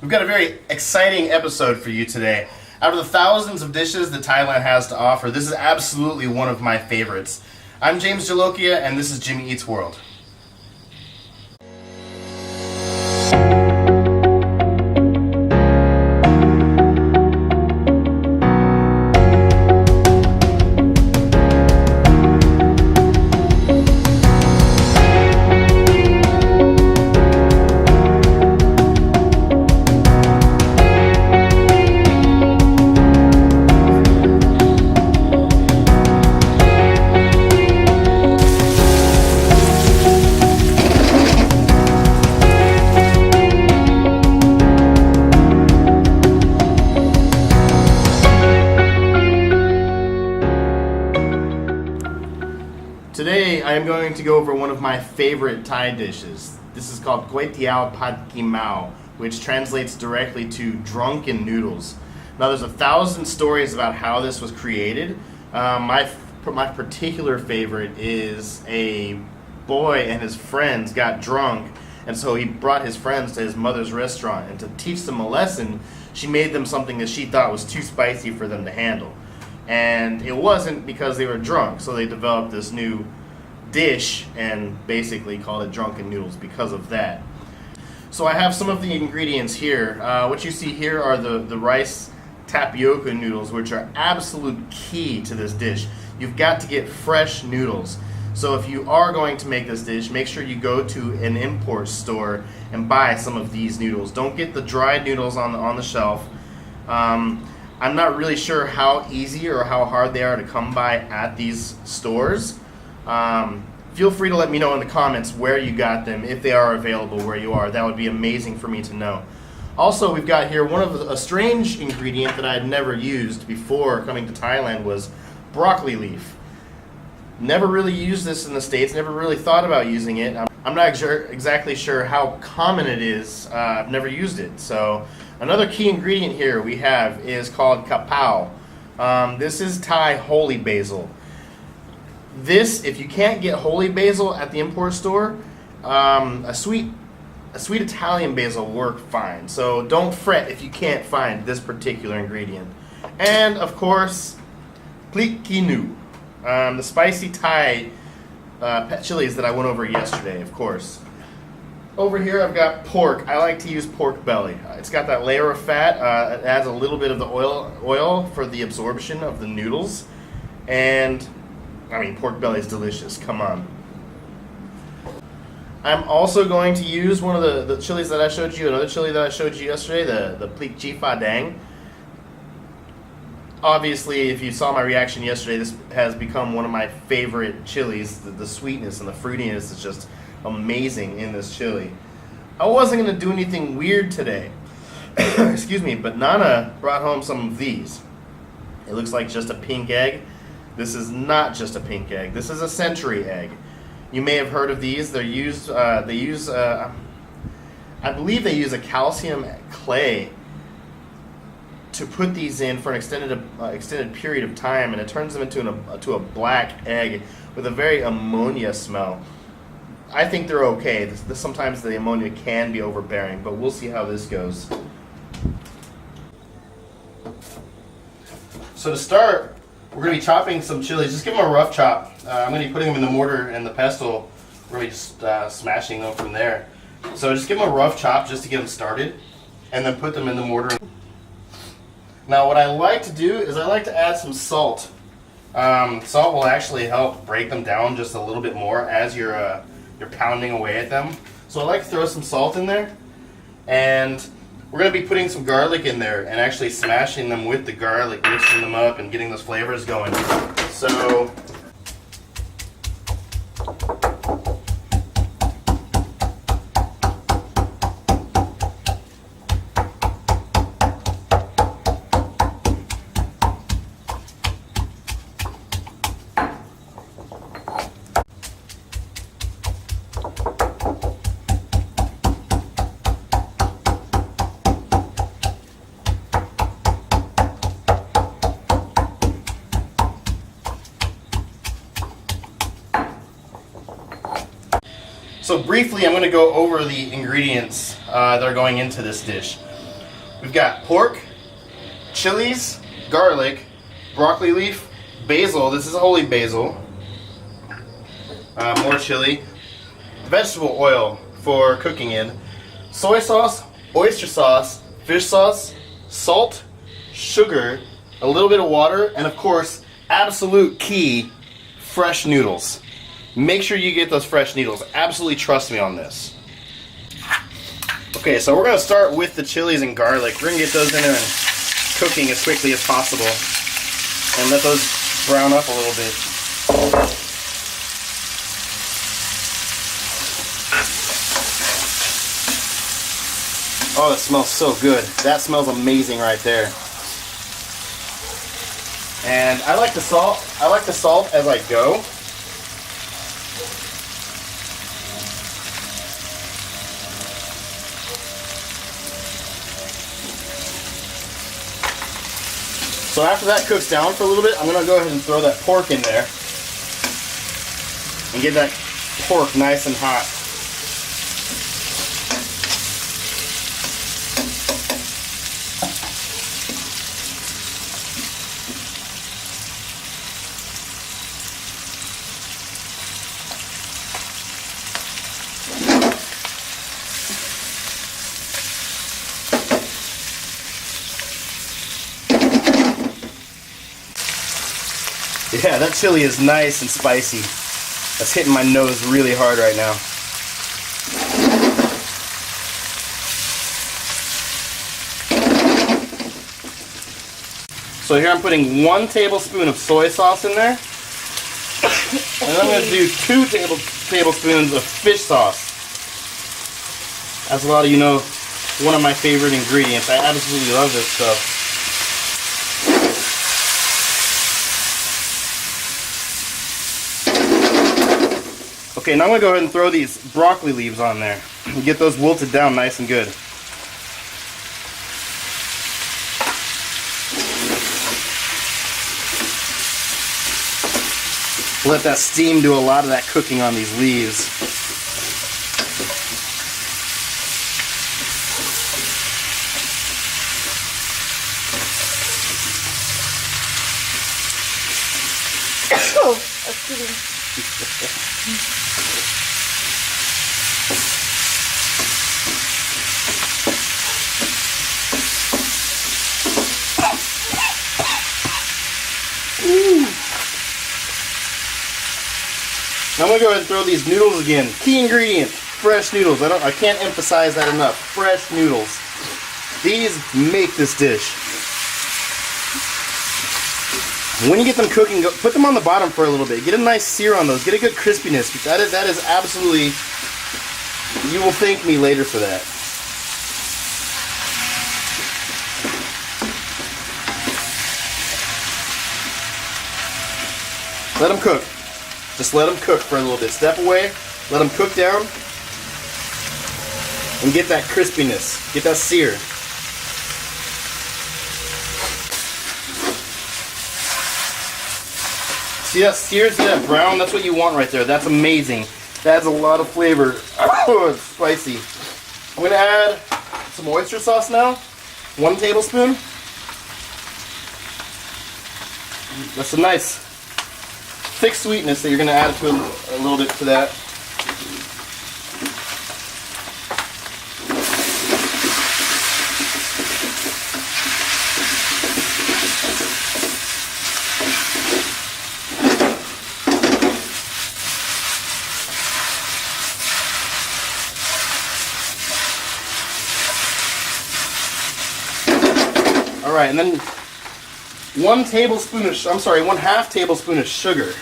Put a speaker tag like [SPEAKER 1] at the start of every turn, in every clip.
[SPEAKER 1] We've got a very exciting episode for you today. Out of the thousands of dishes that Thailand has to offer, this is absolutely one of my favorites. I'm James Jalokia, and this is Jimmy Eats World. Today I am going to go over one of my favorite Thai dishes. This is called Teow Pad Kim Mao, which translates directly to drunken noodles. Now there's 1,000 stories about how this was created. My particular favorite is a boy and his friends got drunk, and so he brought his friends to his mother's restaurant, and to teach them a lesson, she made them something that she thought was too spicy for them to handle. And it wasn't because they were drunk, so they developed this new dish and basically called it drunken noodles because of that. So I have some of the ingredients here. What you see here are the rice tapioca noodles, which are absolute key to this dish. You've got to get fresh noodles. So if you are going to make this dish, make sure you go to an import store and buy some of these noodles. Don't get the dried noodles on the shelf. I'm not really sure how easy or how hard they are to come by at these stores. Feel free to let me know in the comments where you got them, if they are available where you are. That would be amazing for me to know. Also, we've got here a strange ingredient that I had never used before coming to Thailand was broccoli leaf. Never really used this in the States, never really thought about using it. I'm not exactly sure how common it is. I've never used it. So another key ingredient here we have is called kapow. This is Thai holy basil. This, if you can't get holy basil at the import store, a sweet Italian basil will work fine. So don't fret if you can't find this particular ingredient. And of course, pleat kinu, the spicy Thai chilies that I went over yesterday, of course. Over here I've got pork. I like to use pork belly. It's got that layer of fat. It adds a little bit of the oil for the absorption of the noodles. And, I mean, pork belly is delicious. Come on. I'm also going to use one of the chilies that I showed you, another chili that I showed you yesterday, the pleat chi fa dang. Obviously, if you saw my reaction yesterday, this has become one of my favorite chilies. The sweetness and the fruitiness is just amazing in this chili. I wasn't going to do anything weird today. Excuse me, but Nana brought home some of these. It looks like just a pink egg. This is not just a pink egg. This is a century egg. You may have heard of these. I believe they use a calcium clay to put these in for an extended period of time, and it turns them into a black egg with a very ammonia smell. I think they're okay. Sometimes the ammonia can be overbearing, but we'll see how this goes. So to start, we're going to be chopping some chilies. Just give them a rough chop. I'm going to be putting them in the mortar and the pestle. We're going to be just smashing them from there. So just give them a rough chop just to get them started, and then put them in the mortar. Now what I like to do is I like to add some salt. Salt will actually help break them down just a little bit more as you're pounding away at them. So I like to throw some salt in there, and we're going to be putting some garlic in there and actually smashing them with the garlic, mixing them up and getting those flavors going. So So briefly, I'm going to go over the ingredients that are going into this dish. We've got pork, chilies, garlic, broccoli leaf, basil. This is holy basil. More chili. Vegetable oil for cooking in. Soy sauce, oyster sauce, fish sauce, salt, sugar, a little bit of water, and of course, absolute key, fresh noodles. Make sure you get those fresh noodles. Absolutely trust me on this. Okay, so we're going to start with the chilies and garlic. We're going to get those in there and cooking as quickly as possible. And let those brown up a little bit. Oh, that smells so good. That smells amazing right there. And I like the salt. I like the salt as I go. So after that cooks down for a little bit, I'm going to go ahead and throw that pork in there and get that pork nice and hot. Yeah, that chili is nice and spicy. That's hitting my nose really hard right now. So here I'm putting 1 tablespoon of soy sauce in there. And then I'm going to do 2 tablespoons of fish sauce. As a lot of you know, one of my favorite ingredients. I absolutely love this stuff. Okay, now I'm going to go ahead and throw these broccoli leaves on there and get those wilted down nice and good. Let that steam do a lot of that cooking on these leaves.
[SPEAKER 2] Oh, that's good.
[SPEAKER 1] Now I'm going to go ahead and throw these noodles again. Key ingredient, fresh noodles. I can't emphasize that enough. Fresh noodles. These make this dish. When you get them cooking, put them on the bottom for a little bit. Get a nice sear on those. Get a good crispiness. That is absolutely, you will thank me later for that. Let them cook. Just let them cook for a little bit. Step away, let them cook down, and get that crispiness. Get that sear. See that sear? See that brown? That's what you want right there. That's amazing. That adds a lot of flavor. Oh, it's spicy. I'm going to add some oyster sauce now. 1 tablespoon. That's a nice thick sweetness that you're going to add to a little bit to that. All right, and then 1/2 tablespoon of sugar.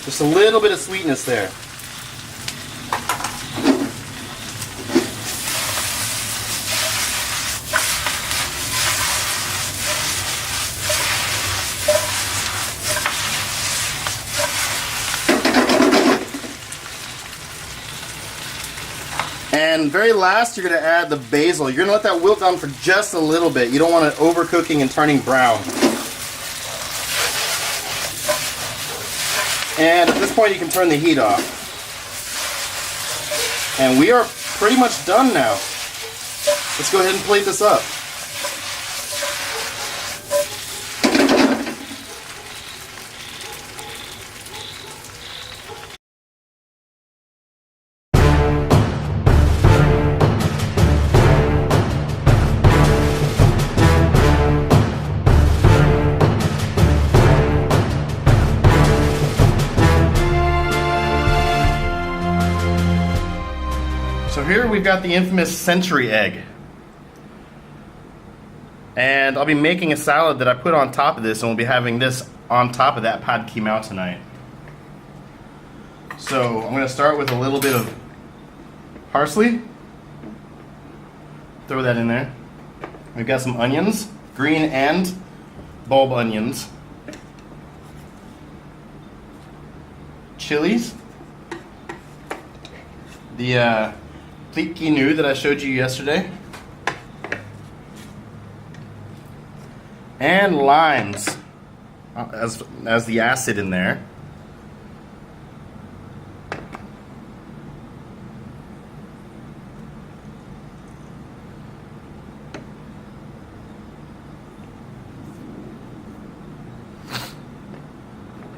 [SPEAKER 1] Just a little bit of sweetness there. And very last, you're going to add the basil. You're going to let that wilt down for just a little bit. You don't want it overcooking and turning brown. And at this point, you can turn the heat off. And we are pretty much done now. Let's go ahead and plate this up. So here we've got the infamous century egg. And I'll be making a salad that I put on top of this, and we'll be having this on top of that pad ki mao tonight. So I'm going to start with a little bit of parsley. Throw that in there. We've got some onions, green and bulb onions. Chilies. The pleat ki nu that I showed you yesterday. And limes as the acid in there.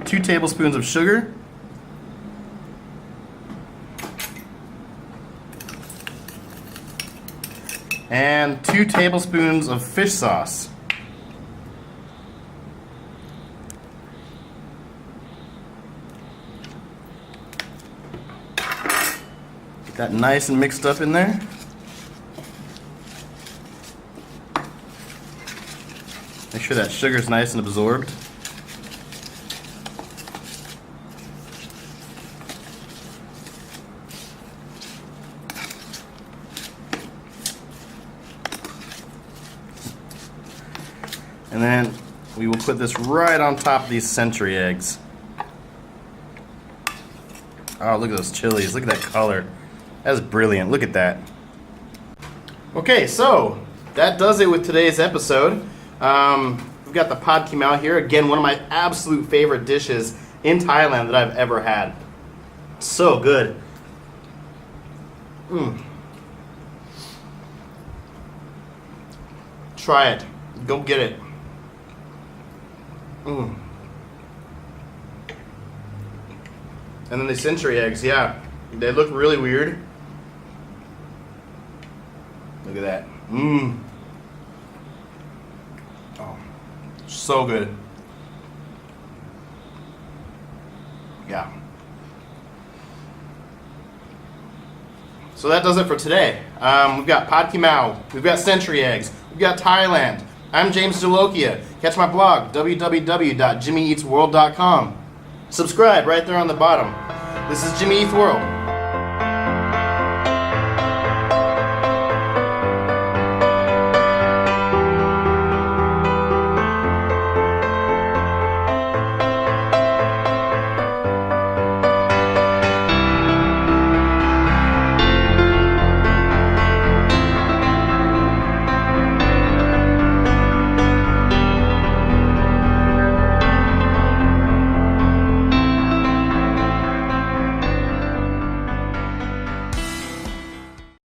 [SPEAKER 1] Two tablespoons of sugar. And 2 tablespoons of fish sauce. Get that nice and mixed up in there. Make sure that sugar's nice and absorbed. And then we will put this right on top of these century eggs. Oh, look at those chilies. Look at that color. That's brilliant. Look at that. Okay, so that does it with today's episode. We've got the pad ki mao here. Again, one of my absolute favorite dishes in Thailand that I've ever had. So good. Try it. Go get it. And then the century eggs, yeah. They look really weird. Look at that. Oh, so good. Yeah. So that does it for today. We've got pad ki mao, we've got century eggs, we've got Thailand. I'm James Jalokia. Catch my blog, www.jimi.eats.world.com. Subscribe right there on the bottom. This is Jimmy Eats World.